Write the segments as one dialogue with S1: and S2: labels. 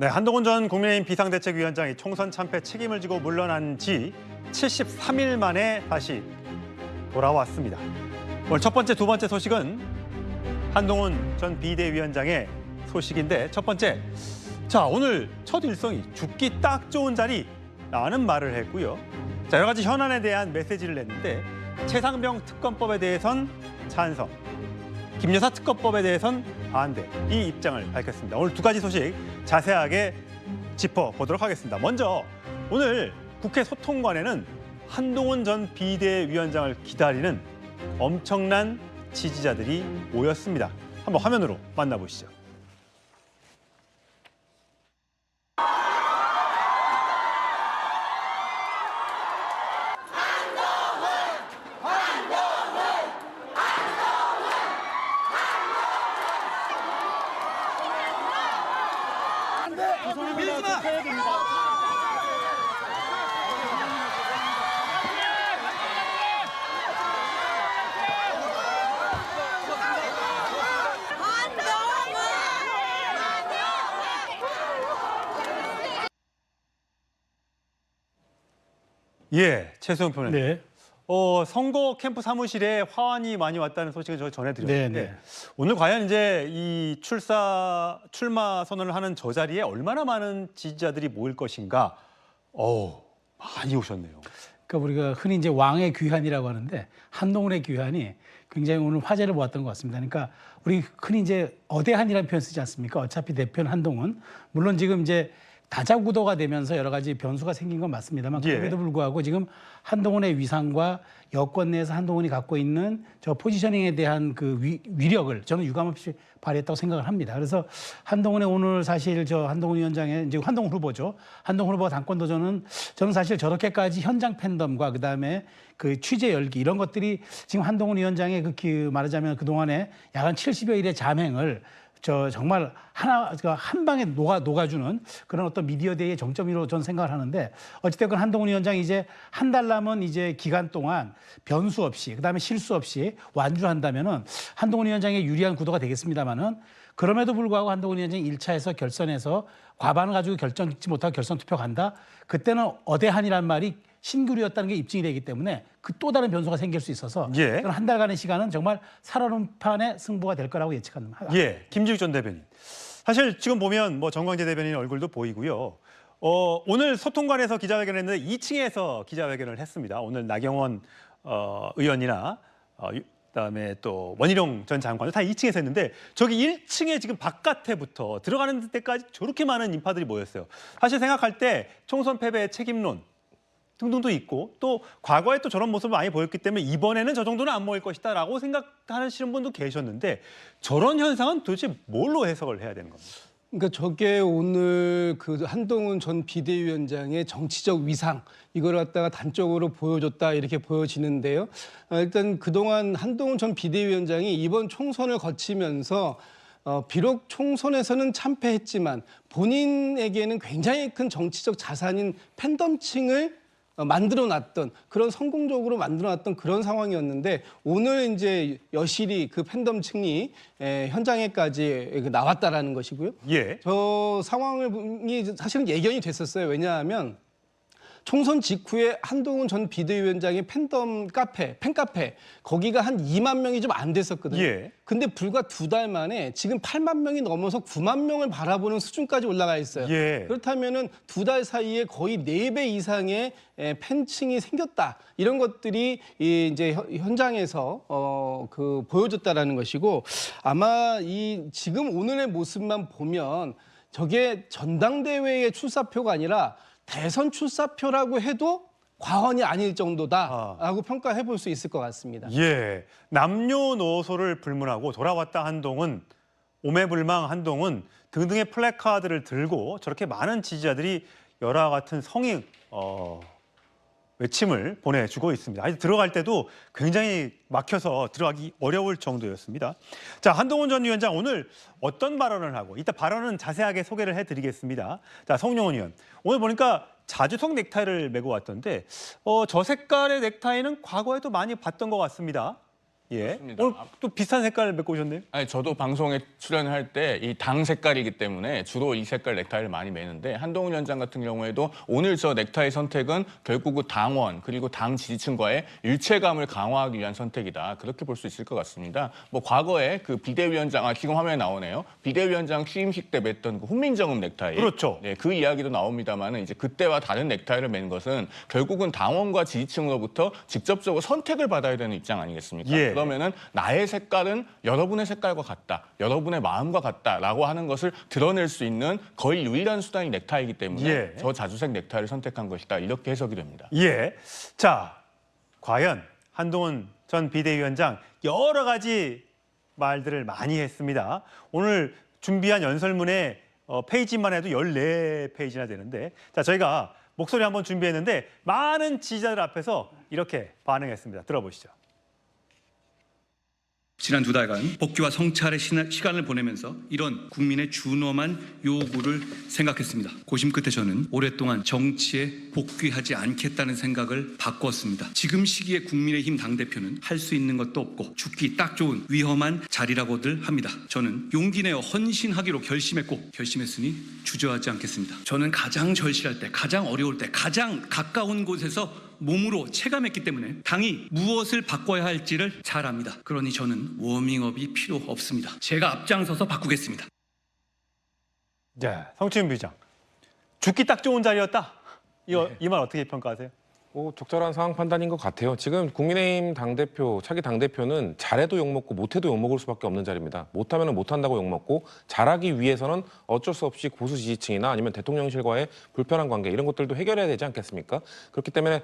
S1: 네, 한동훈 전 국민의힘 비상대책위원장이 총선 참패 책임을 지고 물러난 지 73일 만에 다시 돌아왔습니다. 오늘 첫 번째, 두 번째 소식은 한동훈 전 비대위원장의 소식인데 첫 번째, 자 오늘 첫 일성이 죽기 딱 좋은 자리라는 말을 했고요. 자 여러 가지 현안에 대한 메시지를 냈는데 최상병 특검법에 대해선 찬성, 김여사 특검법에 대해선 반대 이 입장을 밝혔습니다. 오늘 두 가지 소식 자세하게 짚어보도록 하겠습니다. 먼저 오늘 국회 소통관에는 한동훈 전 비대위원장을 기다리는 엄청난 지지자들이 모였습니다. 한번 화면으로 만나보시죠. 예, 최수영 표현님.
S2: 네.
S1: 선거 캠프 사무실에 화환이 많이 왔다는 소식을 저희 전해드렸는데
S2: 네, 네.
S1: 오늘 과연 이제 이 출마 선언을 하는 저 자리에 얼마나 많은 지지자들이 모일 것인가? 많이 오셨네요.
S2: 그러니까 우리가 흔히 이제 왕의 귀환이라고 하는데 한동훈의 귀환이 굉장히 오늘 화제를 모았던 것 같습니다. 그러니까 우리 흔히 이제 어대한이라는 표현 쓰지 않습니까? 어차피 대표는 한동훈. 물론 지금 이제 다자구도가 되면서 여러 가지 변수가 생긴 건 맞습니다만 그럼에도 불구하고 지금 한동훈의 위상과 여권 내에서 한동훈이 갖고 있는 저 포지셔닝에 대한 그 위력을 저는 유감없이 발휘했다고 생각을 합니다. 그래서 한동훈의 오늘 사실 저 한동훈 위원장의 이제 한동훈 후보죠. 한동훈 후보가 당권 도전은 저는 사실 저렇게까지 현장 팬덤과 그다음에 그 취재 열기 이런 것들이 지금 한동훈 위원장의 그 말하자면 그동안에 약 한 70여일의 잠행을 정말 한 방에 녹아주는 그런 어떤 미디어 데이의 정점으로 저는 생각을 하는데 어찌됐건 한동훈 위원장이 이제 한 달 남은 이제 기간 동안 변수 없이 그다음에 실수 없이 완주한다면은 한동훈 위원장의 유리한 구도가 되겠습니다만은 그럼에도 불구하고 한동훈 위원장이 1차에서 결선에서 과반을 가지고 결정 짓지 못하고 결선 투표 간다. 그때는 어대한이란 말이 신규리였다는 게 입증이 되기 때문에 그 또 다른 변수가 생길 수 있어서 한 달간의 시간은 정말 살얼음판의 승부가 될 거라고 예측합니다.
S1: 예, 김지욱 전 대변인. 사실 지금 보면 뭐 정광재 대변인 얼굴도 보이고요. 오늘 소통관에서 기자회견을 했는데 2층에서 기자회견을 했습니다. 오늘 나경원 의원이나 그다음에 또 원희룡 전 장관도 다 2층에서 했는데 저기 1층에 지금 바깥에부터 들어가는 데까지 저렇게 많은 인파들이 모였어요. 사실 생각할 때 총선 패배의 책임론 등등도 있고 또 과거에 또 저런 모습을 많이 보였기 때문에 이번에는 저 정도는 안 모일 것이다라고 생각하시는 분도 계셨는데 저런 현상은 도대체 뭘로 해석을 해야 되는 겁니까?
S3: 그러니까 저게 오늘 그 한동훈 전 비대위원장의 정치적 위상 이걸 갖다가 단적으로 보여줬다 이렇게 보여지는데요. 일단 그동안 한동훈 전 비대위원장이 이번 총선을 거치면서 비록 총선에서는 참패했지만 본인에게는 굉장히 큰 정치적 자산인 팬덤층을 만들어놨던 그런 성공적으로 만들어놨던 그런 상황이었는데 오늘 이제 여실히 그 팬덤층이 현장에까지 나왔다라는 것이고요.
S1: 예.
S3: 저 상황이 사실은 예견이 됐었어요. 왜냐하면 총선 직후에 한동훈 전 비대위원장의 팬덤 카페, 팬카페 거기가 한 2만 명이 좀 안 됐었거든요.
S1: 예.
S3: 근데 불과 2달 만에 지금 8만 명이 넘어서 9만 명을 바라보는 수준까지 올라가 있어요.
S1: 예.
S3: 그렇다면은 2달 사이에 거의 4배 이상의 팬층이 생겼다. 이런 것들이 이제 현장에서 보여줬다라는 것이고 아마 이 지금 오늘의 모습만 보면 저게 전당대회의 출사표가 아니라 대선 출사표라고 해도 과언이 아닐 정도다라고 평가해 볼 수 있을 것 같습니다.
S1: 예, 남녀노소를 불문하고 돌아왔다 한동훈, 오매불망 한동훈 등등의 플래카드를 들고 저렇게 많은 지지자들이 열화 같은 성의 외침을 보내주고 있습니다. 아직 들어갈 때도 굉장히 막혀서 들어가기 어려울 정도였습니다. 자, 한동훈 전 위원장 오늘 어떤 발언을 하고 이따 발언은 자세하게 소개를 해드리겠습니다. 자, 송영훈 의원. 오늘 보니까 자주석 넥타이를 메고 왔던데 저 색깔의 넥타이는 과거에도 많이 봤던 것 같습니다. 예.
S4: 그렇습니다.
S1: 오늘 또 비슷한 색깔 메고 오셨네요.
S4: 아니, 저도 방송에 출연할 때 이 당 색깔이기 때문에 주로 이 색깔 넥타이를 많이 매는데 한동훈 위원장 같은 경우에도 오늘 저 넥타이 선택은 결국 그 당원 그리고 당 지지층과의 일체감을 강화하기 위한 선택이다. 그렇게 볼 수 있을 것 같습니다. 뭐 과거에 그 비대위원장, 지금 화면에 나오네요. 비대위원장 취임식 때 맸던 그 훈민정음 넥타이.
S1: 그렇죠.
S4: 네, 그 이야기도 나옵니다만 이제 그때와 다른 넥타이를 맨 것은 결국은 당원과 지지층으로부터 직접적으로 선택을 받아야 되는 입장 아니겠습니까?
S1: 예.
S4: 그러면은 나의 색깔은 여러분의 색깔과 같다, 여러분의 마음과 같다라고 하는 것을 드러낼 수 있는 거의 유일한 수단이 넥타이이기 때문에
S1: 예.
S4: 저 자주색 넥타이를 선택한 것이다 이렇게 해석이 됩니다.
S1: 예. 자, 과연 한동훈 전 비대위원장 여러 가지 말들을 많이 했습니다. 오늘 준비한 연설문에 페이지만 해도 14페이지나 되는데, 자, 저희가 목소리 한번 준비했는데 많은 지지자들 앞에서 이렇게 반응했습니다. 들어보시죠.
S5: 지난 2달간 복귀와 성찰의 시간을 보내면서 이런 국민의 준엄한 요구를 생각했습니다. 고심 끝에 저는 오랫동안 정치에 복귀하지 않겠다는 생각을 바꾸었습니다. 지금 시기에 국민의힘 당대표는 할 수 있는 것도 없고 죽기 딱 좋은 위험한 자리라고들 합니다. 저는 용기 내어 헌신하기로 결심했으니 주저하지 않겠습니다. 저는 가장 절실할 때, 가장 어려울 때, 가장 가까운 곳에서 몸으로 체감했기 때문에 당이 무엇을 바꿔야 할지를 잘 압니다. 그러니 저는 워밍업이 필요 없습니다. 제가 앞장서서 바꾸겠습니다.
S1: 네, 성추인 부장. 죽기 딱 좋은 자리였다. 이 말 어떻게 평가하세요?
S6: 적절한 상황 판단인 것 같아요. 지금 국민의힘 당대표, 차기 당대표는 잘해도 욕먹고 못해도 욕먹을 수밖에 없는 자리입니다. 못하면 못한다고 욕먹고 잘하기 위해서는 어쩔 수 없이 보수 지지층이나 아니면 대통령실과의 불편한 관계 이런 것들도 해결해야 되지 않겠습니까? 그렇기 때문에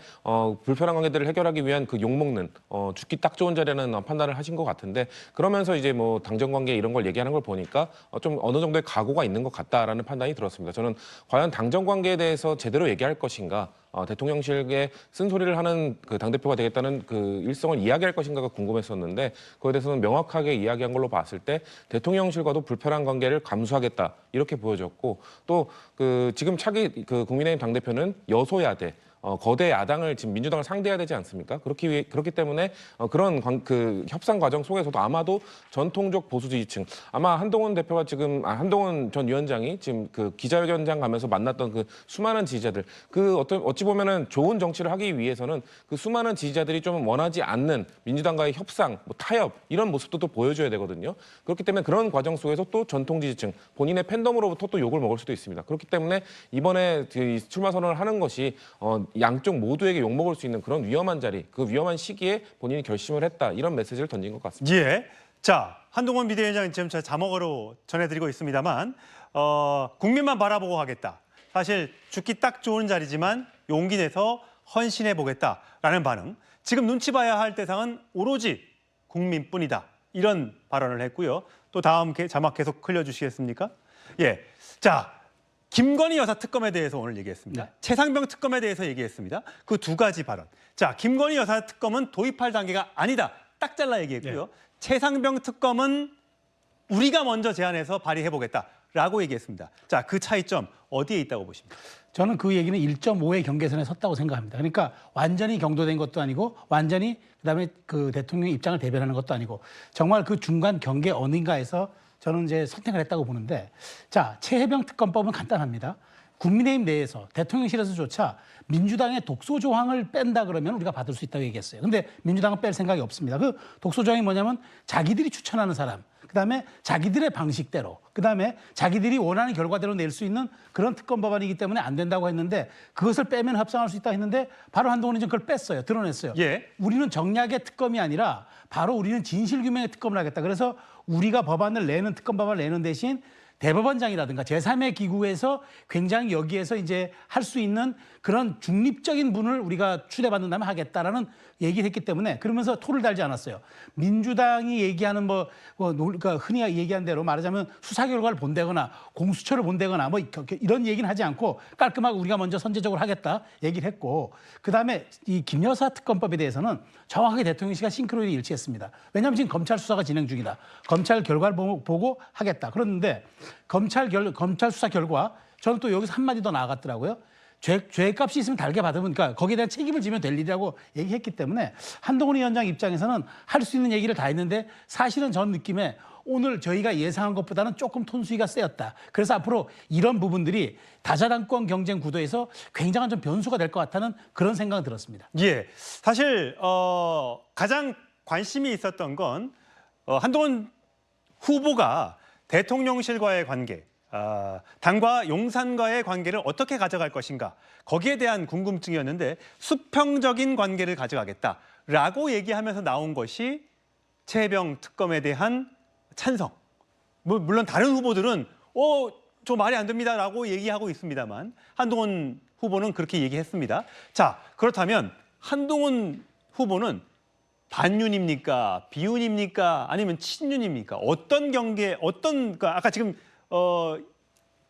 S6: 불편한 관계들을 해결하기 위한 그 욕먹는 죽기 딱 좋은 자리라는 판단을 하신 것 같은데 그러면서 이제 뭐 당정 관계 이런 걸 얘기하는 걸 보니까 좀 어느 정도의 각오가 있는 것 같다라는 판단이 들었습니다. 저는 과연 당정 관계에 대해서 제대로 얘기할 것인가 대통령실에 쓴소리를 하는 그 당대표가 되겠다는 그 일성을 이야기할 것인가가 궁금했었는데 그거에 대해서는 명확하게 이야기한 걸로 봤을 때 대통령실과도 불편한 관계를 감수하겠다 이렇게 보여졌고 또 그 지금 차기 그 국민의힘 당대표는 여소야대 거대 야당을 지금 민주당을 상대해야 되지 않습니까? 그렇기 때문에 그런 그 협상 과정 속에서도 아마도 전통적 보수 지지층 아마 한동훈 대표가 지금 한동훈 전 위원장이 지금 그 기자회견장 가면서 만났던 그 수많은 지지자들 그 어찌 보면은 좋은 정치를 하기 위해서는 그 수많은 지지자들이 좀 원하지 않는 민주당과의 협상, 뭐 타협 이런 모습도 또 보여줘야 되거든요. 그렇기 때문에 그런 과정 속에서 또 전통 지지층 본인의 팬덤으로부터 또 욕을 먹을 수도 있습니다. 그렇기 때문에 이번에 출마 선언을 하는 것이 양쪽 모두에게 욕먹을 수 있는 그런 위험한 자리, 그 위험한 시기에 본인이 결심을 했다. 이런 메시지를 던진 것 같습니다.
S1: 예. 자, 한동훈 비대위원장은 지금 저 자막으로 전해드리고 있습니다만 국민만 바라보고 하겠다. 사실 죽기 딱 좋은 자리지만 용기 내서 헌신해 보겠다라는 반응. 지금 눈치 봐야 할 대상은 오로지 국민뿐이다. 이런 발언을 했고요. 또 다음 자막 계속 흘려주시겠습니까? 예. 자. 김건희 여사 특검에 대해서 오늘 얘기했습니다.
S2: 네.
S1: 최상병 특검에 대해서 얘기했습니다. 그 두 가지 발언. 자, 김건희 여사 특검은 도입할 단계가 아니다. 딱 잘라 얘기했고요.
S2: 네.
S1: 최상병 특검은 우리가 먼저 제안해서 발의해보겠다라고 얘기했습니다. 자, 그 차이점 어디에 있다고 보십니까?
S2: 저는 그 얘기는 1.5의 경계선에 섰다고 생각합니다. 그러니까 완전히 경도된 것도 아니고 완전히 그다음에 그 대통령 입장을 대변하는 것도 아니고 정말 그 중간 경계 어딘가에서 저는 이제 선택을 했다고 보는데 자, 최혜병 특검법은 간단합니다. 국민의힘 내에서 대통령실에서조차 민주당의 독소 조항을 뺀다 그러면 우리가 받을 수 있다고 얘기했어요. 근데 민주당은 뺄 생각이 없습니다. 그 독소 조항이 뭐냐면 자기들이 추천하는 사람, 그다음에 자기들의 방식대로, 그다음에 자기들이 원하는 결과대로 낼 수 있는 그런 특검 법안이기 때문에 안 된다고 했는데 그것을 빼면 협상할 수 있다 했는데 바로 한동훈이 그걸 뺐어요. 드러냈어요.
S1: 예.
S2: 우리는 정략의 특검이 아니라 바로 우리는 진실규명의 특검을 하겠다. 그래서 우리가 법안을 내는 특검 법안을 내는 대신 대법원장이라든가 제3의 기구에서 굉장히 여기에서 이제 할 수 있는 그런 중립적인 분을 우리가 추대받는다면 하겠다라는 얘기를 했기 때문에 그러면서 토를 달지 않았어요. 민주당이 얘기하는 그러니까 흔히 얘기한 대로 말하자면 수사 결과를 본다거나 공수처를 본다거나 뭐 이런 얘기는 하지 않고 깔끔하게 우리가 먼저 선제적으로 하겠다 얘기를 했고 그다음에 이 김여사 특검법에 대해서는 정확하게 대통령실과 싱크로율이 일치했습니다. 왜냐하면 지금 검찰 수사가 진행 중이다. 검찰 결과를 보고 하겠다. 그런데 검찰 수사 결과 저는 또 여기서 한마디 더 나아갔더라고요. 죄값이 있으면 달게 받으면, 그러니까 거기에 대한 책임을 지면 될 일이라고 얘기했기 때문에 한동훈 위원장 입장에서는 할 수 있는 얘기를 다 했는데 사실은 전 느낌에 오늘 저희가 예상한 것보다는 조금 톤수위가 세였다. 그래서 앞으로 이런 부분들이 다자당권 경쟁 구도에서 굉장한 좀 변수가 될 것 같다는 그런 생각이 들었습니다.
S1: 예, 사실 가장 관심이 있었던 건 한동훈 후보가 대통령실과의 관계, 당과 용산과의 관계를 어떻게 가져갈 것인가, 거기에 대한 궁금증이었는데 수평적인 관계를 가져가겠다라고 얘기하면서 나온 것이 최혜병 특검에 대한 찬성. 물론 다른 후보들은 저 말이 안 됩니다라고 얘기하고 있습니다만 한동훈 후보는 그렇게 얘기했습니다. 자, 그렇다면 한동훈 후보는 반윤입니까? 비윤입니까? 아니면 친윤입니까? 어떤 경계, 그러니까 아까 지금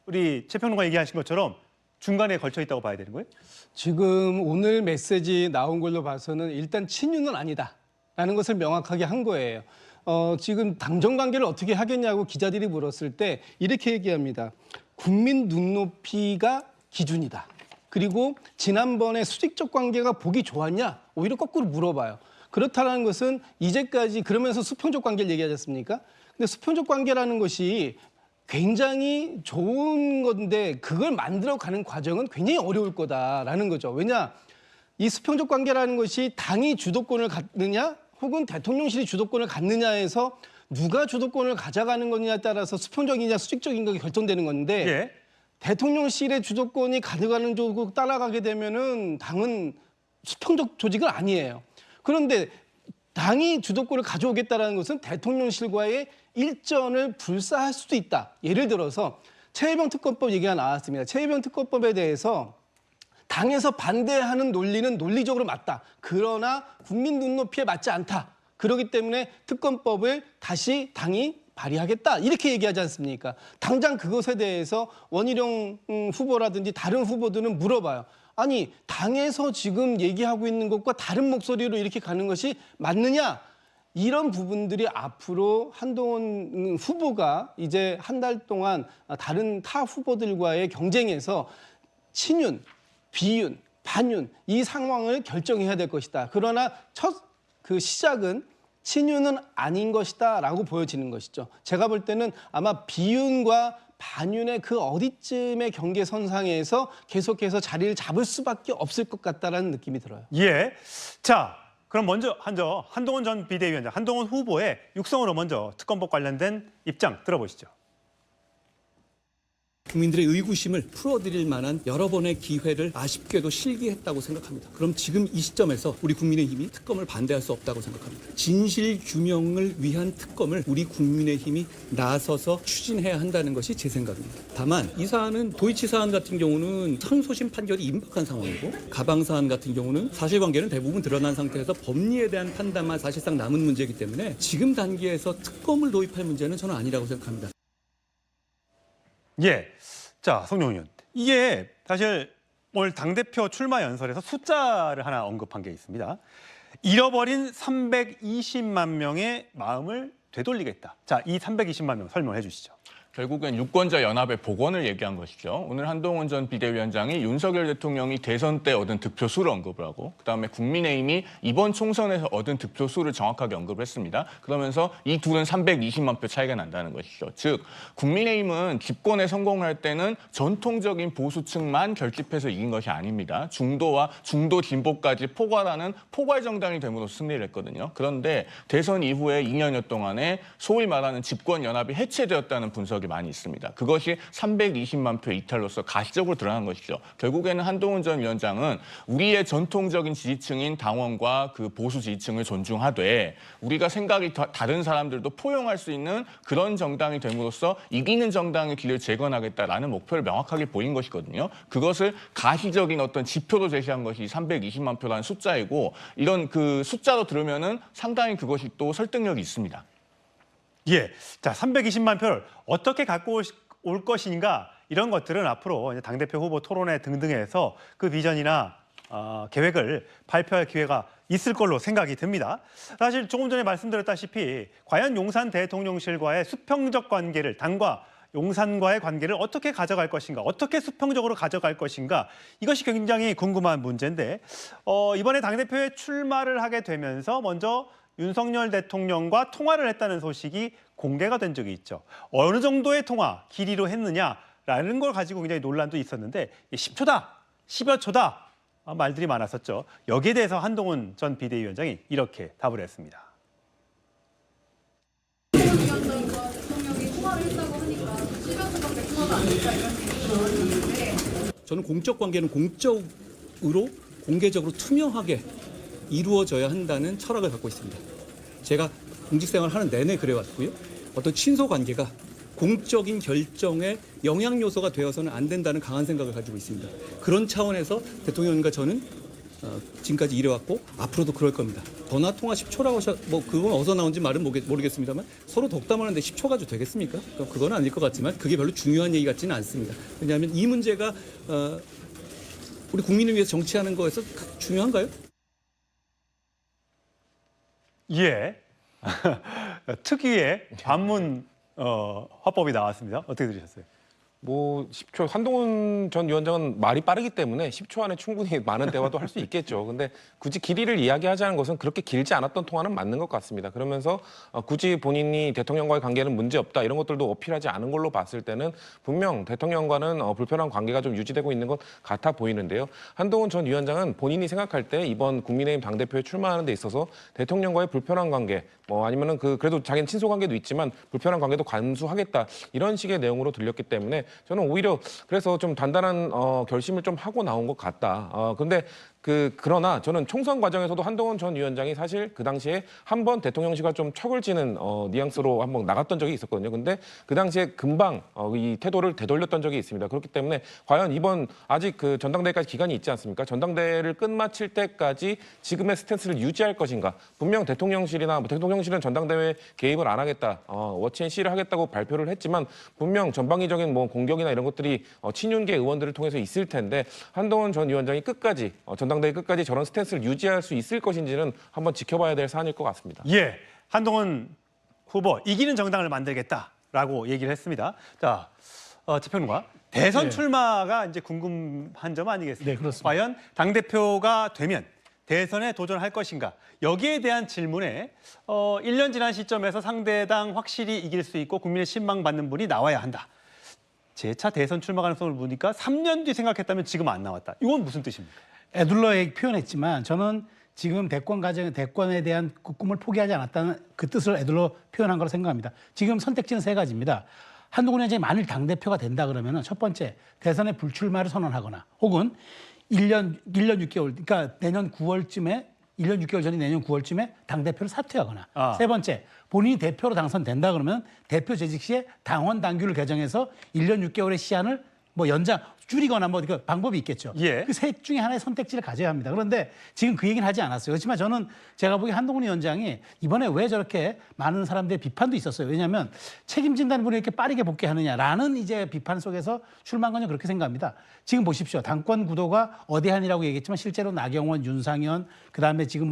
S1: 우리 최평론가 얘기하신 것처럼 중간에 걸쳐 있다고 봐야 되는 거예요?
S3: 지금 오늘 메시지 나온 걸로 봐서는 일단 친윤은 아니다라는 것을 명확하게 한 거예요. 지금 당정 관계를 어떻게 하겠냐고 기자들이 물었을 때 이렇게 얘기합니다. 국민 눈높이가 기준이다. 그리고 지난번에 수직적 관계가 보기 좋았냐? 오히려 거꾸로 물어봐요. 그렇다는 것은 이제까지 그러면서 수평적 관계를 얘기하지 않습니까? 근데 수평적 관계라는 것이 굉장히 좋은 건데 그걸 만들어가는 과정은 굉장히 어려울 거다라는 거죠. 왜냐? 이 수평적 관계라는 것이 당이 주도권을 갖느냐 혹은 대통령실이 주도권을 갖느냐에서 누가 주도권을 가져가는 거냐에 따라서 수평적이냐 수직적인 게 결정되는 건데
S1: 예.
S3: 대통령실의 주도권이 가져가는 쪽으로 따라가게 되면은 당은 수평적 조직은 아니에요. 그런데 당이 주도권을 가져오겠다는 것은 대통령실과의 일전을 불사할 수도 있다. 예를 들어서 최혜병 특검법 얘기가 나왔습니다. 최혜병 특검법에 대해서 당에서 반대하는 논리는 논리적으로 맞다. 그러나 국민 눈높이에 맞지 않다. 그렇기 때문에 특검법을 다시 당이 발의하겠다. 이렇게 얘기하지 않습니까? 당장 그것에 대해서 원희룡 후보라든지 다른 후보들은 물어봐요. 아니, 당에서 지금 얘기하고 있는 것과 다른 목소리로 이렇게 가는 것이 맞느냐? 이런 부분들이 앞으로 한동훈 후보가 이제 한 달 동안 다른 타 후보들과의 경쟁에서 친윤, 비윤, 반윤 이 상황을 결정해야 될 것이다. 그러나 첫 그 시작은 친윤은 아닌 것이다라고 보여지는 것이죠. 제가 볼 때는 아마 비윤과 반윤의 그 어디쯤의 경계선상에서 계속해서 자리를 잡을 수밖에 없을 것 같다라는 느낌이 들어요.
S1: 예. 자, 그럼 먼저 한동훈 전 비대위원장, 한동훈 후보의 육성으로 먼저 특검법 관련된 입장 들어보시죠.
S7: 국민들의 의구심을 풀어드릴 만한 여러 번의 기회를 아쉽게도 실기했다고 생각합니다. 그럼 지금 이 시점에서 우리 국민의힘이 특검을 반대할 수 없다고 생각합니다. 진실 규명을 위한 특검을 우리 국민의힘이 나서서 추진해야 한다는 것이 제 생각입니다. 다만 이 사안은 도이치 사안 같은 경우는 상소심 판결이 임박한 상황이고 가방 사안 같은 경우는 사실관계는 대부분 드러난 상태에서 법리에 대한 판단만 사실상 남은 문제이기 때문에 지금 단계에서 특검을 도입할 문제는 저는 아니라고 생각합니다.
S1: 예. 자, 성룡 의원. 이게 사실 오늘 당대표 출마 연설에서 숫자를 하나 언급한 게 있습니다. 잃어버린 320만 명의 마음을 되돌리겠다. 자, 이 320만 명 설명해 주시죠.
S4: 결국엔 유권자 연합의 복원을 얘기한 것이죠. 오늘 한동훈 전 비대위원장이 윤석열 대통령이 대선 때 얻은 득표수를 언급을 하고 그다음에 국민의힘이 이번 총선에서 얻은 득표수를 정확하게 언급을 했습니다. 그러면서 이 둘은 320만 표 차이가 난다는 것이죠. 즉 국민의힘은 집권에 성공할 때는 전통적인 보수층만 결집해서 이긴 것이 아닙니다. 중도와 중도 진보까지 포괄하는 포괄 정당이 됨으로써 승리를 했거든요. 그런데 대선 이후에 2년여 동안에 소위 말하는 집권 연합이 해체되었다는 분석이 많이 있습니다. 그것이 320만 표 이탈로서 가시적으로 드러난 것이죠. 결국에는 한동훈 전 위원장은 우리의 전통적인 지지층인 당원과 그 보수 지지층을 존중하되 우리가 생각이 다른 사람들도 포용할 수 있는 그런 정당이 됨으로써 이기는 정당의 길을 재건하겠다라는 목표를 명확하게 보인 것이거든요. 그것을 가시적인 어떤 지표로 제시한 것이 320만 표라는 숫자이고 이런 그 숫자로 들으면은 상당히 그것이 또 설득력이 있습니다.
S1: 예. 자, 320만 표를 어떻게 갖고 올 것인가 이런 것들은 앞으로 이제 당대표 후보 토론회 등등에서 그 비전이나 계획을 발표할 기회가 있을 걸로 생각이 듭니다. 사실 조금 전에 말씀드렸다시피 과연 용산 대통령실과의 수평적 관계를 당과 용산과의 관계를 어떻게 가져갈 것인가, 어떻게 수평적으로 가져갈 것인가, 이것이 굉장히 궁금한 문제인데 이번에 당대표에 출마를 하게 되면서 먼저 윤석열 대통령과 통화를 했다는 소식이 공개가 된 적이 있죠. 어느 정도의 통화, 길이로 했느냐라는 걸 가지고 굉장히 논란도 있었는데 10초다, 10여 초다 말들이 많았었죠. 여기에 대해서 한동훈 전 비대위원장이 이렇게 답을 했습니다.
S7: 저는 공적 관계는 공적으로 공개적으로 투명하게 이루어져야 한다는 철학을 갖고 있습니다. 제가 공직생활 하는 내내 그래왔고요. 어떤 친소 관계가 공적인 결정의 영향 요소가 되어서는 안 된다는 강한 생각을 가지고 있습니다. 그런 차원에서 대통령과 저는 지금까지 일해왔고 앞으로도 그럴 겁니다. 전화 통화 10초라고 뭐 그건 어디서 나온지 말은 모르겠습니다만 서로 덕담하는데 10초 가지고 되겠습니까? 그건 아닐 것 같지만 그게 별로 중요한 얘기 같지는 않습니다. 왜냐하면 이 문제가 우리 국민을 위해서 정치하는 거에서 중요한가요?
S1: 예, 특유의 반문 화법이 나왔습니다. 어떻게 들으셨어요?
S6: 뭐 10초 한동훈 전 위원장은 말이 빠르기 때문에 10초 안에 충분히 많은 대화도 할 수 있겠죠. 근데 굳이 길이를 이야기하자는 것은 그렇게 길지 않았던 통화는 맞는 것 같습니다. 그러면서 굳이 본인이 대통령과의 관계는 문제 없다 이런 것들도 어필하지 않은 걸로 봤을 때는 분명 대통령과는 불편한 관계가 좀 유지되고 있는 것 같아 보이는데요. 한동훈 전 위원장은 본인이 생각할 때 이번 국민의힘 당대표에 출마하는 데 있어서 대통령과의 불편한 관계 아니면은 그래도 자기는 친소 관계도 있지만 불편한 관계도 관수하겠다 이런 식의 내용으로 들렸기 때문에 저는 오히려 그래서 좀 단단한 결심을 좀 하고 나온 것 같다. 근데 그러나 저는 총선 과정에서도 한동훈 전 위원장이 사실 그 당시에 한번 대통령실과 좀 척을 지는 뉘앙스로 한번 나갔던 적이 있었거든요. 근데 그 당시에 금방 이 태도를 되돌렸던 적이 있습니다. 그렇기 때문에 과연 이번 아직 그 전당대회까지 기간이 있지 않습니까? 전당대회를 끝마칠 때까지 지금의 스탠스를 유지할 것인가? 분명 대통령실이나 대통령실은 전당대회 개입을 안 하겠다, 워치앤시를 하겠다고 발표를 했지만 분명 전방위적인 공격이나 이런 것들이 친윤계 의원들을 통해서 있을 텐데 한동훈 전 위원장이 끝까지 전당대회 끝까지 저런 스탠스를 유지할 수 있을 것인지는 한번 지켜봐야 될 사안일 것 같습니다.
S1: 예, 한동훈 후보 이기는 정당을 만들겠다라고 얘기를 했습니다. 자, 재평론가 대선 출마가 이제 궁금한 점 아니겠습니까?
S2: 네, 그렇습니다.
S1: 과연 당 대표가 되면 대선에 도전할 것인가? 여기에 대한 질문에 1년 지난 시점에서 상대당 확실히 이길 수 있고 국민의 신망받는 분이 나와야 한다. 재차 대선 출마 가능성을 보니까 3년 뒤 생각했다면 지금 안 나왔다. 이건 무슨 뜻입니까?
S2: 애둘러 표현했지만 저는 지금 대권에 대한 그 꿈을 포기하지 않았다는 그 뜻을 애둘러 표현한 거라고 생각합니다. 지금 선택지는 세 가지입니다. 한동훈 위원장이 만일 당대표가 된다 그러면 첫 번째 대선에 불출마를 선언하거나 혹은 1년 6개월 그러니까 내년 9월쯤에 1년 6개월 전인 내년 9월쯤에 당대표를 사퇴하거나 세 번째 본인이 대표로 당선된다 그러면 대표 재직 시에 당원 당규를 개정해서 1년 6개월의 시한을 연장 줄이거나 그 방법이 있겠죠.
S1: 예.
S2: 그 셋 중에 하나의 선택지를 가져야 합니다. 그런데 지금 그 얘기는 하지 않았어요. 그렇지만 저는 제가 보기에 한동훈 위원장이 이번에 왜 저렇게 많은 사람들의 비판도 있었어요. 왜냐하면 책임진다는 분이 이렇게 빠르게 복귀하느냐라는 이제 비판 속에서 출마한 건 그렇게 생각합니다. 지금 보십시오. 당권 구도가 어디한이라고 얘기했지만 실제로 나경원, 윤상현, 그다음에 지금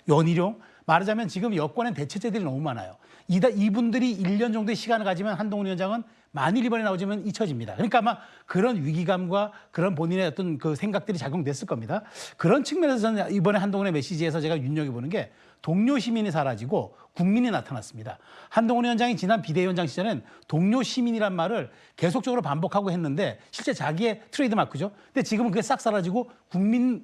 S2: 연희룡 말하자면 지금 여권엔 대체제들이 너무 많아요. 이분들이 1년 정도의 시간을 가지면 한동훈 위원장은 만일 이번에 나오지면 잊혀집니다. 그러니까 아마 그런 위기감과 그런 본인의 어떤 그 생각들이 작용됐을 겁니다. 그런 측면에서 저는 이번에 한동훈의 메시지에서 제가 눈여겨보는 게 동료 시민이 사라지고 국민이 나타났습니다. 한동훈 위원장이 지난 비대위원장 시절엔 동료 시민이란 말을 계속적으로 반복하고 했는데 실제 자기의 트레이드 마크죠. 근데 지금은 그게 싹 사라지고 국민을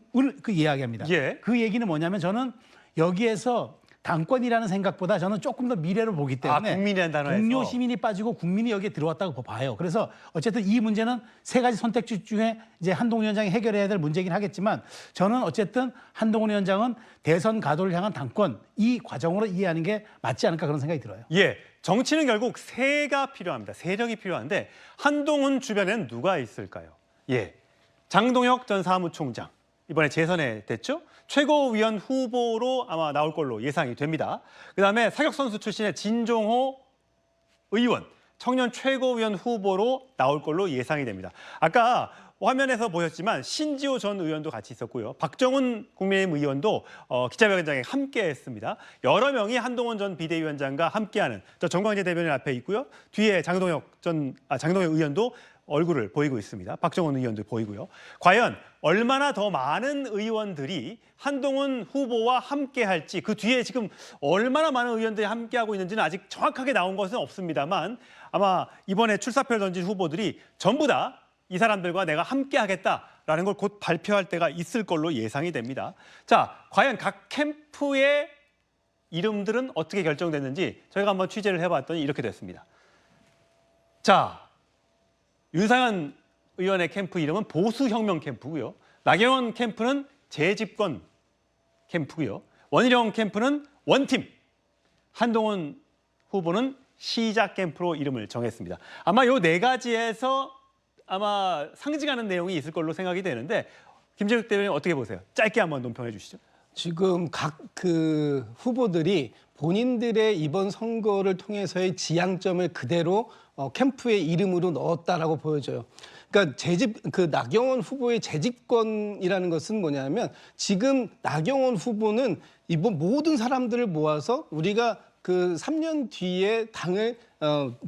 S2: 이야기합니다.
S1: 예.
S2: 그 얘기는 뭐냐면 저는 여기에서 당권이라는 생각보다 저는 조금 더 미래를 보기 때문에
S1: 국민이라는 단어에서.
S2: 동료 시민이 빠지고 국민이 여기에 들어왔다고 봐요. 그래서 어쨌든 이 문제는 세 가지 선택지 중에 이제 한동훈 위원장이 해결해야 될 문제이긴 하겠지만 저는 어쨌든 한동훈 위원장은 대선 가도를 향한 당권 이 과정으로 이해하는 게 맞지 않을까 그런 생각이 들어요.
S1: 예, 정치는 결국 세가 필요합니다. 세력이 필요한데 한동훈 주변에는 누가 있을까요? 예, 장동혁 전 사무총장 이번에 재선에 됐죠? 최고위원 후보로 아마 나올 걸로 예상이 됩니다. 그다음에 사격선수 출신의 진종호 의원 청년 최고위원 후보로 나올 걸로 예상이 됩니다. 아까 화면에서 보셨지만 신지호 전 의원도 같이 있었고요. 박정훈 국민의힘 의원도 기자회견장에 함께했습니다. 여러 명이 한동훈 전 비대위원장과 함께하는 저 정광재 대변인 앞에 있고요. 뒤에 장동혁 의원도 얼굴을 보이고 있습니다. 박정훈 의원도 보이고요. 과연 얼마나 더 많은 의원들이 한동훈 후보와 함께할지, 그 뒤에 지금 얼마나 많은 의원들이 함께하고 있는지는 아직 정확하게 나온 것은 없습니다만 아마 이번에 출사표를 던진 후보들이 전부 다 이 사람들과 내가 함께하겠다라는 걸 곧 발표할 때가 있을 걸로 예상이 됩니다. 자, 과연 각 캠프의 이름들은 어떻게 결정됐는지 저희가 한번 취재를 해봤더니 이렇게 됐습니다. 자, 윤상현 의원의 캠프 이름은 보수혁명 캠프고요. 나경원 캠프는 재집권 캠프고요. 원희룡 캠프는 원팀, 한동훈 후보는 시작 캠프로 이름을 정했습니다. 아마 요 네 가지에서 아마 상징하는 내용이 있을 걸로 생각이 되는데 김재욱 대변인 어떻게 보세요? 짧게 한번 논평해 주시죠.
S3: 지금 각 그 후보들이 본인들의 이번 선거를 통해서의 지향점을 그대로 캠프의 이름으로 넣었다라고 보여져요. 그러니까 나경원 후보의 재집권이라는 것은 뭐냐면 지금 나경원 후보는 이번 모든 사람들을 모아서 우리가 그 3년 뒤에 당을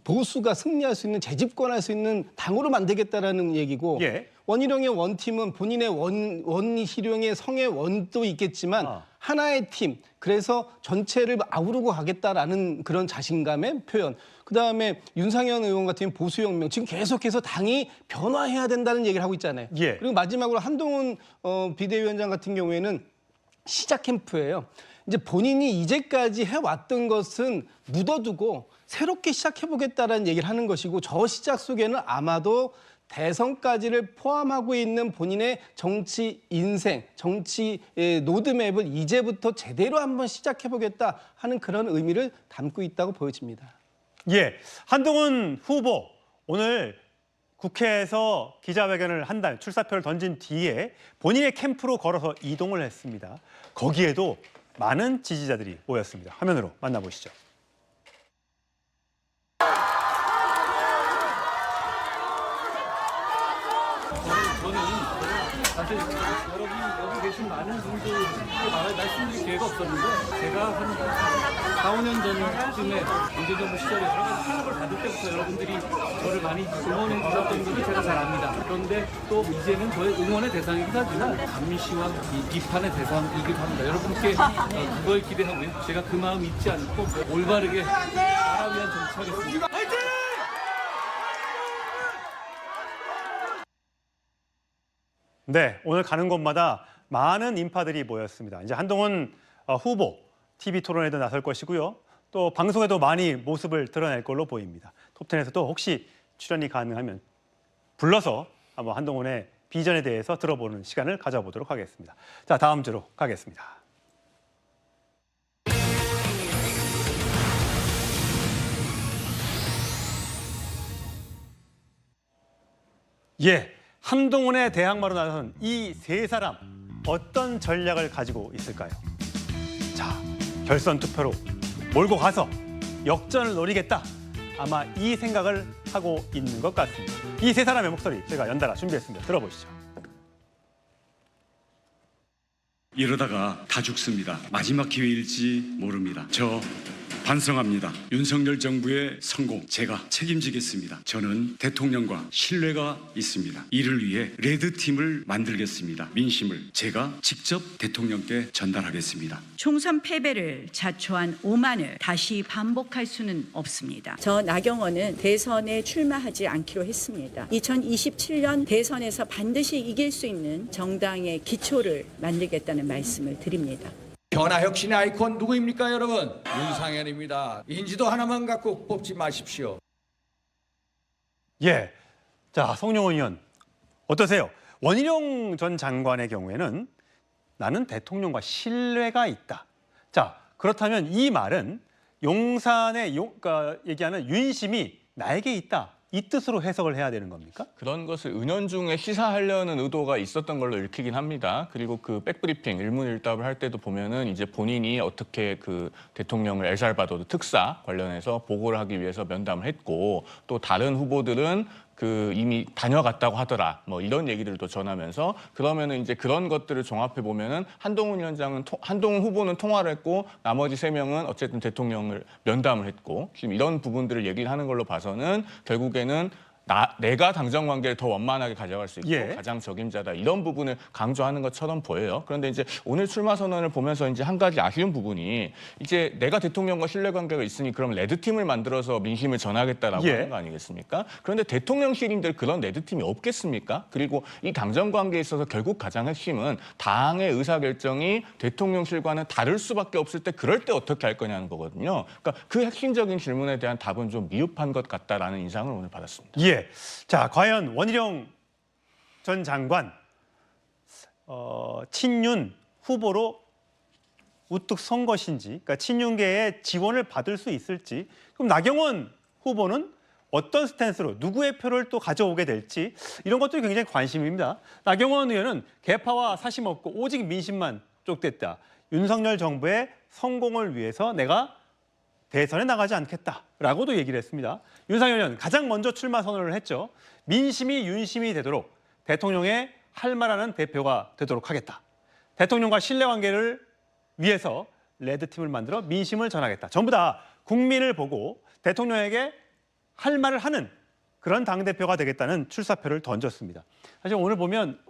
S3: 보수가 승리할 수 있는 재집권할 수 있는 당으로 만들겠다라는 얘기고
S1: 예.
S3: 원희룡의 원팀은 본인의 원희룡의 성의 원도 있겠지만 하나의 팀, 그래서 전체를 아우르고 가겠다라는 그런 자신감의 표현. 그다음에 윤상현 의원 같은 경우는 보수혁명, 지금 계속해서 당이 변화해야 된다는 얘기를 하고 있잖아요.
S1: 예.
S3: 그리고 마지막으로 한동훈 비대위원장 같은 경우에는 시작 캠프예요. 이제 본인이 이제까지 해왔던 것은 묻어두고 새롭게 시작해보겠다라는 얘기를 하는 것이고, 저 시작 속에는 아마도 대선까지를 포함하고 있는 본인의 정치 인생, 정치 로드맵을 이제부터 제대로 한번 시작해보겠다 하는 그런 의미를 담고 있다고 보여집니다.
S1: 예, 한동훈 후보 오늘 국회에서 기자회견을 한 달 출사표를 던진 뒤에 본인의 캠프로 걸어서 이동을 했습니다. 거기에도 많은 지지자들이 모였습니다. 화면으로 만나보시죠.
S8: 사실 여러분 여기 계신 많은 분들께 말씀드릴 기회가 없었는데, 제가 한 4, 5년 전쯤에 문재정부 시절에 탄압을 받을 때부터 여러분들이 저를 많이 응원해 주셨던 분이 제가 잘 압니다. 그런데 또 이제는 저의 응원의 대상이기도 하지만 감시와 비판의 대상이기도 합니다. 여러분께 그걸 기대하고요. 제가 그 마음 잊지 않고 올바르게 나라 위한 정치하겠습니다.
S1: 네, 오늘 가는 곳마다 많은 인파들이 모였습니다. 이제 한동훈 후보 TV 토론에도 나설 것이고요. 또 방송에도 많이 모습을 드러낼 걸로 보입니다. 톱10에서도 혹시 출연이 가능하면 불러서 한번 한동훈의 비전에 대해서 들어보는 시간을 가져보도록 하겠습니다. 자, 다음 주로 가겠습니다. 예. 한동훈의 대항마로 나선 이 세 사람, 어떤 전략을 가지고 있을까요? 자, 결선 투표로 몰고 가서 역전을 노리겠다. 아마 이 생각을 하고 있는 것 같습니다. 이 세 사람의 목소리 제가 연달아 준비했습니다. 들어보시죠.
S9: 이러다가 다 죽습니다. 마지막 기회일지 모릅니다. 저 반성합니다. 윤석열 정부의 성공 제가 책임지겠습니다. 저는 대통령과 신뢰가 있습니다. 이를 위해 레드팀을 만들겠습니다. 민심을 제가 직접 대통령께 전달하겠습니다.
S10: 총선 패배를 자초한 오만을 다시 반복할 수는 없습니다. 저 나경원은 대선에 출마하지 않기로 했습니다. 2027년 대선에서 반드시 이길 수 있는 정당의 기초를 만들겠다는 말씀을 드립니다.
S11: 변화혁신의 아이콘 누구입니까, 여러분? 윤상현입니다. 인지도 하나만 갖고 뽑지 마십시오.
S1: 예, 자, 송영원 의원 어떠세요? 원희룡 전 장관의 경우에는 나는 대통령과 신뢰가 있다. 자, 그렇다면 이 말은 용산의 얘기하는 윤심이 나에게 있다. 이 뜻으로 해석을 해야 되는 겁니까?
S4: 그런 것을 은연중에 시사하려는 의도가 있었던 걸로 읽히긴 합니다. 그리고 그 백브리핑, 일문일답을 할 때도 보면은 이제 본인이 어떻게 그 대통령을 엘살바도르 특사 관련해서 보고를 하기 위해서 면담을 했고, 또 다른 후보들은 이미 다녀갔다고 하더라. 뭐 이런 얘기들도 전하면서 그러면은 이제 그런 것들을 종합해 보면은 한동훈 후보는 통화를 했고 나머지 3명은 어쨌든 대통령을 면담을 했고 지금 이런 부분들을 얘기를 하는 걸로 봐서는 결국에는 내가 당정 관계를 더 원만하게 가져갈 수 있고
S1: 예.
S4: 가장 적임자다 이런 부분을 강조하는 것처럼 보여요. 그런데 이제 오늘 출마 선언을 보면서 이제 한 가지 아쉬운 부분이 이제 내가 대통령과 신뢰 관계가 있으니 그럼 레드 팀을 만들어서 민심을 전하겠다라고
S1: 예.
S4: 하는 거 아니겠습니까? 그런데 대통령실인들 그런 레드 팀이 없겠습니까? 그리고 이 당정 관계에 있어서 결국 가장 핵심은 당의 의사 결정이 대통령실과는 다를 수밖에 없을 때 그럴 때 어떻게 할 거냐는 거거든요. 그러니까 그 핵심적인 질문에 대한 답은 좀 미흡한 것 같다라는 인상을 오늘 받았습니다.
S1: 예. 자, 과연 원희룡 전 장관 친윤 후보로 우뚝 선 것인지, 그러니까 친윤계의 지원을 받을 수 있을지, 그럼 나경원 후보는 어떤 스탠스로 누구의 표를 또 가져오게 될지 이런 것들이 굉장히 관심입니다. 나경원 의원은 개파와 사심 없고 오직 민심만 쫓겠다. 윤석열 정부의 성공을 위해서 내가 대선에 나가지 않겠다라고도 얘기를 했습니다. 윤상현 의원 가장 먼저 출마 선언을 했죠. 민심이 윤심이 되도록 대통령의 할 말하는 대표가 되도록 하겠다. 대통령과 신뢰관계를 위해서 레드팀을 만들어 민심을 전하겠다. 전부 다 국민을 보고 대통령에게 할 말을 하는 그런 당대표가 되겠다는 출사표를 던졌습니다. 사실 오늘 보면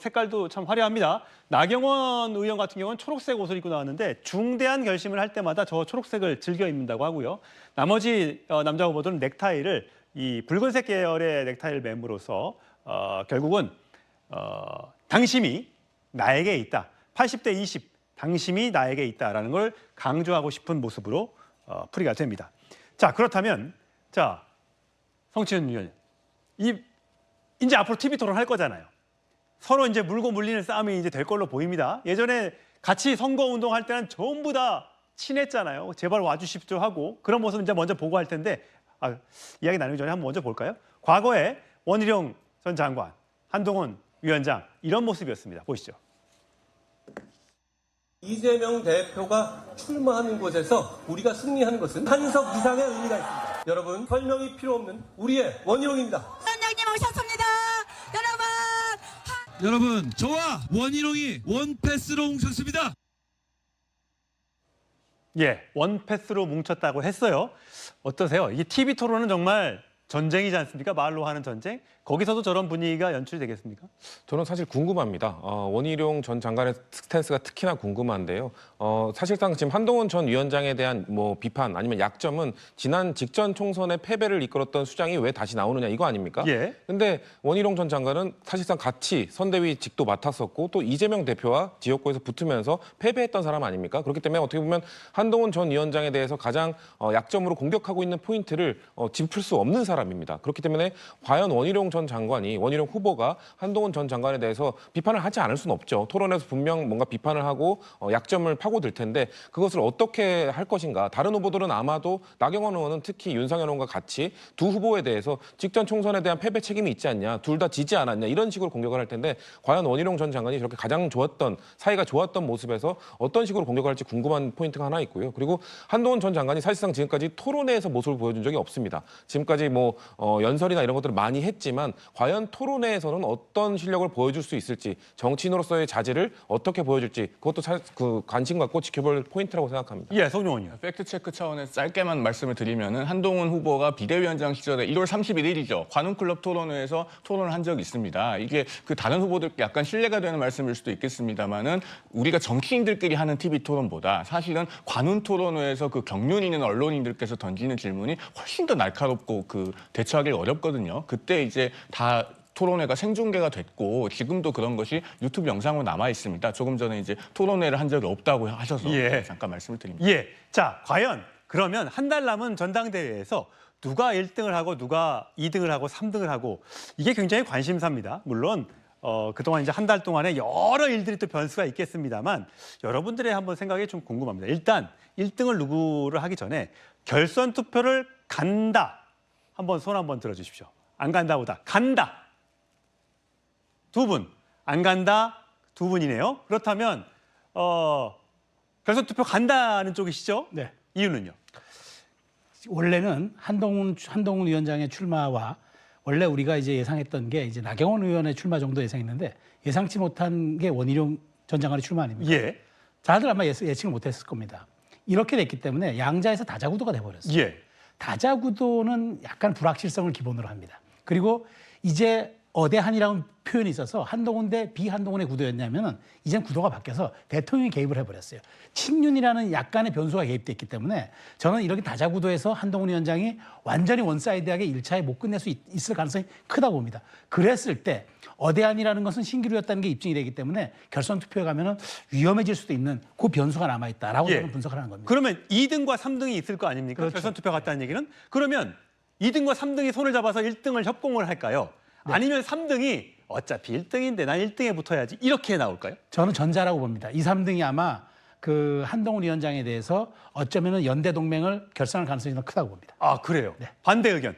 S1: 색깔도 참 화려합니다. 나경원 의원 같은 경우는 초록색 옷을 입고 나왔는데 중대한 결심을 할 때마다 저 초록색을 즐겨 입는다고 하고요. 나머지 남자 후보들은 넥타이를 이 붉은색 계열의 넥타이를 맴으로써 결국은 당심이 나에게 있다. 80대 20, 당심이 나에게 있다라는 걸 강조하고 싶은 모습으로 풀이가 됩니다. 자, 그렇다면 성치훈 의원, 이제 앞으로 TV 토론 할 거잖아요. 서로 이제 물고 물리는 싸움이 이제 될 걸로 보입니다. 예전에 같이 선거 운동할 때는 전부 다 친했잖아요. 제발 와주십시오 하고 그런 모습 이제 먼저 보고 할 텐데 이야기 나누기 전에 한번 먼저 볼까요? 과거에 원희룡 전 장관, 한동훈 위원장 이런 모습이었습니다. 보시죠.
S12: 이재명 대표가 출마하는 곳에서 우리가 승리하는 것은 한석 이상의 의미가 있습니다. 여러분, 설명이 필요 없는 우리의 원희룡입니다.
S13: 위원장님 오셨습니다.
S14: 여러분, 저와 원희룡이 원패스로 뭉쳤습니다.
S1: 예, 원패스로 뭉쳤다고 했어요. 어떠세요? 이게 TV 토론은 정말 전쟁이지 않습니까? 말로 하는 전쟁. 거기서도 저런 분위기가 연출되겠습니까?
S6: 저는 사실 궁금합니다. 원희룡 전 장관의 스탠스가 특히나 궁금한데요. 사실상 지금 한동훈 전 위원장에 대한 비판 아니면 약점은 지난 직전 총선의 패배를 이끌었던 수장이 왜 다시 나오느냐 이거 아닙니까?
S1: 예.
S6: 근데 원희룡 전 장관은 사실상 같이 선대위 직도 맡았었고 또 이재명 대표와 지역구에서 붙으면서 패배했던 사람 아닙니까? 그렇기 때문에 어떻게 보면 한동훈 전 위원장에 대해서 가장 약점으로 공격하고 있는 포인트를 짚을 수 없는 사람입니다. 그렇기 때문에 과연 원희룡 전 장관이, 원희룡 후보가 한동훈 전 장관에 대해서 비판을 하지 않을 수는 없죠. 토론에서 분명 뭔가 비판을 하고 약점을 파고들 텐데 그것을 어떻게 할 것인가. 다른 후보들은 아마도 나경원 의원은 특히 윤상현 의원과 같이 두 후보에 대해서 직전 총선에 대한 패배 책임이 있지 않냐, 둘 다 지지 않았냐 이런 식으로 공격을 할 텐데 과연 원희룡 전 장관이 저렇게 가장 좋았던, 사이가 좋았던 모습에서 어떤 식으로 공격을 할지 궁금한 포인트가 하나 있고요. 그리고 한동훈 전 장관이 사실상 지금까지 토론회에서 모습을 보여준 적이 없습니다. 지금까지 연설이나 이런 것들을 많이 했지만 과연 토론회에서는 어떤 실력을 보여줄 수 있을지, 정치인으로서의 자질을 어떻게 보여줄지 그것도 관심 갖고 지켜볼 포인트라고 생각합니다.
S1: 예, 성룡원 의원.
S4: 팩트체크 차원에서 짧게만 말씀을 드리면은 한동훈 후보가 비대위원장 시절에 1월 31일이죠. 관훈클럽 토론회에서 토론을 한 적이 있습니다. 이게 다른 후보들께 약간 신뢰가 되는 말씀일 수도 있겠습니다만은 우리가 정치인들끼리 하는 TV 토론보다 사실은 관훈 토론회에서 경륜 있는 언론인들께서 던지는 질문이 훨씬 더 날카롭고 대처하기 어렵거든요. 그때 이제 다 토론회가 생중계가 됐고 지금도 그런 것이 유튜브 영상으로 남아 있습니다. 조금 전에 이제 토론회를 한 적이 없다고 하셔서 잠깐 말씀을 드립니다.
S1: 예. 자, 과연 그러면 한 달 남은 전당대회에서 누가 1등을 하고 누가 2등을 하고 3등을 하고 이게 굉장히 관심사입니다. 물론 그동안 이제 한 달 동안에 여러 일들이 또 변수가 있겠습니다만 여러분들의 한번 생각이 좀 궁금합니다. 일단 1등을 누구를 하기 전에 결선 투표를 간다. 한번 손 한번 들어주십시오. 안 간다보다 간다. 두 분. 안 간다. 두 분이네요. 그렇다면 결선 투표 간다는 쪽이시죠?
S2: 네.
S1: 이유는요?
S2: 원래는 한동훈 위원장의 출마와 원래 우리가 이제 예상했던 게 이제 나경원 의원의 출마 정도 예상했는데 예상치 못한 게 원희룡 전 장관의 출마 아닙니까?
S1: 예.
S2: 다들 아마 예측을 못했을 겁니다. 이렇게 됐기 때문에 양자에서 다자구도가 돼버렸어요.
S1: 예.
S2: 다자구도는 약간 불확실성을 기본으로 합니다. 그리고 이제 어대한이라는 표현이 있어서 한동훈 대 비한동훈의 구도였냐면은 이젠 구도가 바뀌어서 대통령이 개입을 해버렸어요. 친윤이라는 약간의 변수가 개입됐기 때문에 저는 이렇게 다자구도에서 한동훈 위원장이 완전히 원사이드하게 1차에 못 끝낼 수 있을 가능성이 크다고 봅니다. 그랬을 때 어대한이라는 것은 신기루였다는 게 입증이 되기 때문에 결선 투표에 가면은 위험해질 수도 있는 그 변수가 남아있다라고 저는 분석을 하는 겁니다.
S1: 그러면 2등과 3등이 있을 거 아닙니까?
S2: 그렇죠.
S1: 결선 투표 갔다는 얘기는. 그러면 2등과 3등이 손을 잡아서 1등을 협공을 할까요? 아니면 3등이 어차피 1등인데 난 1등에 붙어야지 이렇게 나올까요?
S2: 저는 전자라고 봅니다. 2, 3등이 아마 그 한동훈 위원장에 대해서 어쩌면은 연대 동맹을 결성할 가능성이 더 크다고 봅니다.
S1: 아, 그래요?
S2: 네.
S1: 반대 의견.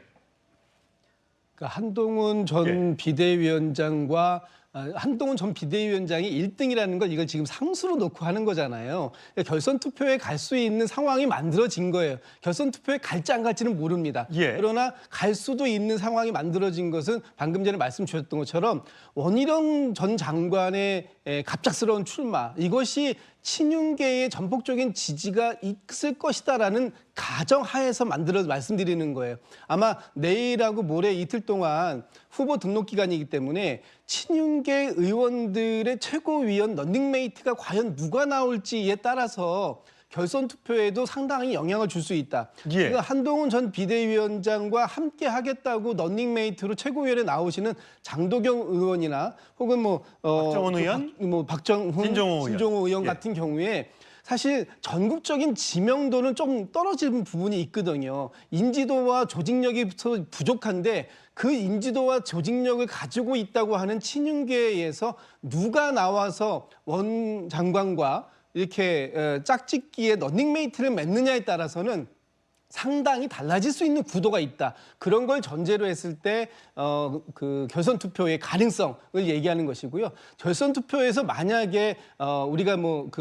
S3: 그러니까 한동훈 전 비대위원장과 한동훈 전 비대위원장이 1등이라는 걸 이걸 지금 상수로 놓고 하는 거잖아요. 그러니까 결선 투표에 갈 수 있는 상황이 만들어진 거예요. 결선 투표에 갈지 안 갈지는 모릅니다.
S1: 예.
S3: 그러나 갈 수도 있는 상황이 만들어진 것은 방금 전에 말씀 주셨던 것처럼 원희룡 전 장관의 갑작스러운 출마, 이것이 친윤계의 전폭적인 지지가 있을 것이다라는 가정하에서 말씀드리는 거예요. 아마 내일하고 모레 이틀 동안 후보 등록 기간이기 때문에 친윤계 의원들의 최고위원 런닝메이트가 과연 누가 나올지에 따라서 결선 투표에도 상당히 영향을 줄 수 있다.
S1: 예.
S3: 그러니까 한동훈 전 비대위원장과 함께 하겠다고 런닝메이트로 최고위원에 나오시는 장도경 의원이나 혹은
S1: 박정원 의원,
S3: 박정훈,
S1: 신종호 의원.
S3: 같은 경우에 사실 전국적인 지명도는 좀 떨어지는 부분이 있거든요. 인지도와 조직력이 부족한데 그 인지도와 조직력을 가지고 있다고 하는 친윤계에서 누가 나와서 원 장관과 이렇게 짝짓기에 런닝메이트를 맺느냐에 따라서는 상당히 달라질 수 있는 구도가 있다. 그런 걸 전제로 했을 때 그 결선 투표의 가능성을 얘기하는 것이고요. 결선 투표에서 만약에 우리가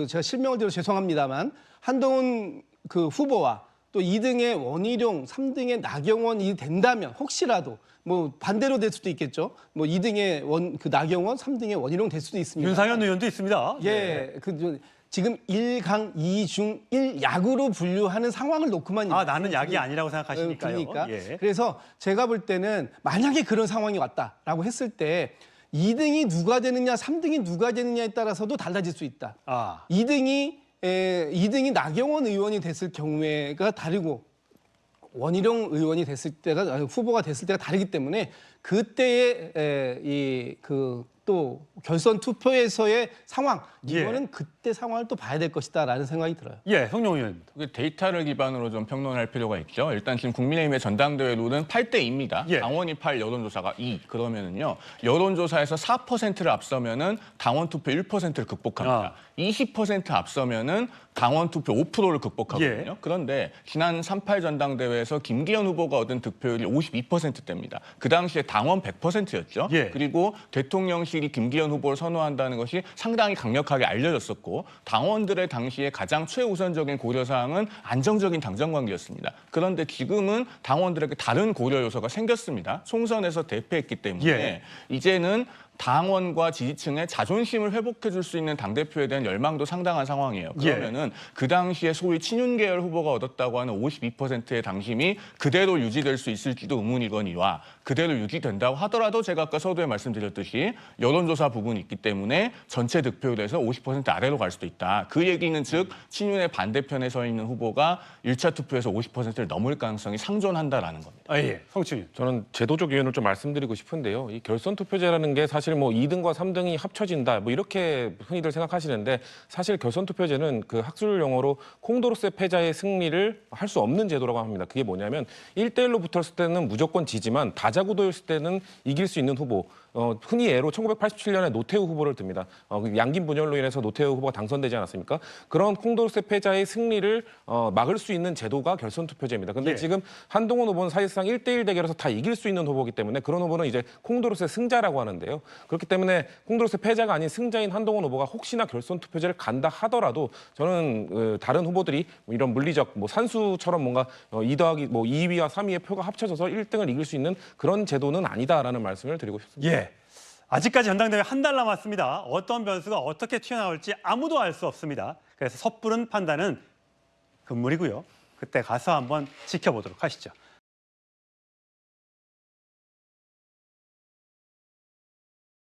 S3: 제가 실명을 들어 죄송합니다만 한동훈 그 후보와 또 2등의 원희룡, 3등의 나경원이 된다면 혹시라도 반대로 될 수도 있겠죠. 2등의 나경원, 3등의 원희룡 될 수도 있습니다.
S1: 윤상현 의원도 있습니다.
S3: 예, 지금 1강 2중 1약으로 분류하는 상황을 놓고만
S1: 나는 약이 아니라고 생각하시니까요.
S3: 그러니까.
S1: 예.
S3: 그래서 제가 볼 때는 만약에 그런 상황이 왔다라고 했을 때 2등이 누가 되느냐, 3등이 누가 되느냐에 따라서도 달라질 수 있다. 2등이 나경원 의원이 됐을 경우가 다르고 원희룡 의원이 됐을 때가 후보가 됐을 때가 다르기 때문에 그때의 또 결선 투표에서의 상황 이거는 그때 상황을 또 봐야 될 것이다라는 생각이 들어요.
S1: 예, 성룡 의원.
S4: 데이터를 기반으로 좀 평론할 필요가 있죠. 일단 지금 국민의힘의 전당대회 룰은 8대2입니다.
S1: 예.
S4: 당원이 8, 여론조사가 2. 그러면은요, 여론조사에서 4%를 앞서면은 당원 투표 1%를 극복합니다. 20% 앞서면은 당원 투표 5%를 극복하거든요.
S1: 예.
S4: 그런데 지난 3.8 전당대회에서 김기현 후보가 얻은 득표율이 52%대입니다. 그 당시에 당원 100%였죠.
S1: 예.
S4: 그리고 대통령실이 김기현 후보를 선호한다는 것이 상당히 강력하게 알려졌었고 당원들의 당시에 가장 최우선적인 고려사항은 안정적인 당정관계였습니다. 그런데 지금은 당원들에게 다른 고려 요소가 생겼습니다. 총선에서 대패했기 때문에
S1: 예.
S4: 이제는 당원과 지지층의 자존심을 회복해 줄 수 있는 당대표에 대한 열망도 상당한 상황이에요. 그러면은 그 당시에 소위 친윤계열 후보가 얻었다고 하는 52%의 당심이 그대로 유지될 수 있을지도 의문이거니와 그대로 유지된다고 하더라도 제가 아까 서두에 말씀드렸듯이 여론조사 부분이 있기 때문에 전체 득표율에서 50% 아래로 갈 수도 있다. 그 얘기는 즉 친윤의 반대편에 서 있는 후보가 1차 투표에서 50%를 넘을 가능성이 상존한다라는 겁니다.
S1: 예, 성춘.
S6: 저는 제도적 이유를 좀 말씀드리고 싶은데요. 이 결선 투표제라는 게 사실 2등과 3등이 합쳐진다 이렇게 흔히들 생각하시는데 사실 결선 투표제는 그 학술 용어로 콩도르세 패자의 승리를 할 수 없는 제도라고 합니다. 그게 뭐냐면 1대1로 붙었을 때는 무조건 지지만 다자구도였을 때는 이길 수 있는 후보. 흔히 예로 1987년에 노태우 후보를 듭니다. 양김 분열로 인해서 노태우 후보가 당선되지 않았습니까? 그런 콩도르세 패자의 승리를 막을 수 있는 제도가 결선 투표제입니다. 근데 지금 한동훈 후보는 사실상 1대1 대결에서 다 이길 수 있는 후보이기 때문에 그런 후보는 이제 콩도르세 승자라고 하는데요. 그렇기 때문에 콩드로스의 패자가 아닌 승자인 한동훈 후보가 혹시나 결선 투표제를 간다 하더라도 저는 다른 후보들이 이런 물리적 산수처럼 뭔가 2위와 3위의 표가 합쳐져서 1등을 이길 수 있는 그런 제도는 아니다라는 말씀을 드리고 싶습니다.
S1: 예. 아직까지 전당대회 한 달 남았습니다. 어떤 변수가 어떻게 튀어나올지 아무도 알 수 없습니다. 그래서 섣부른 판단은 금물이고요. 그때 가서 한번 지켜보도록 하시죠.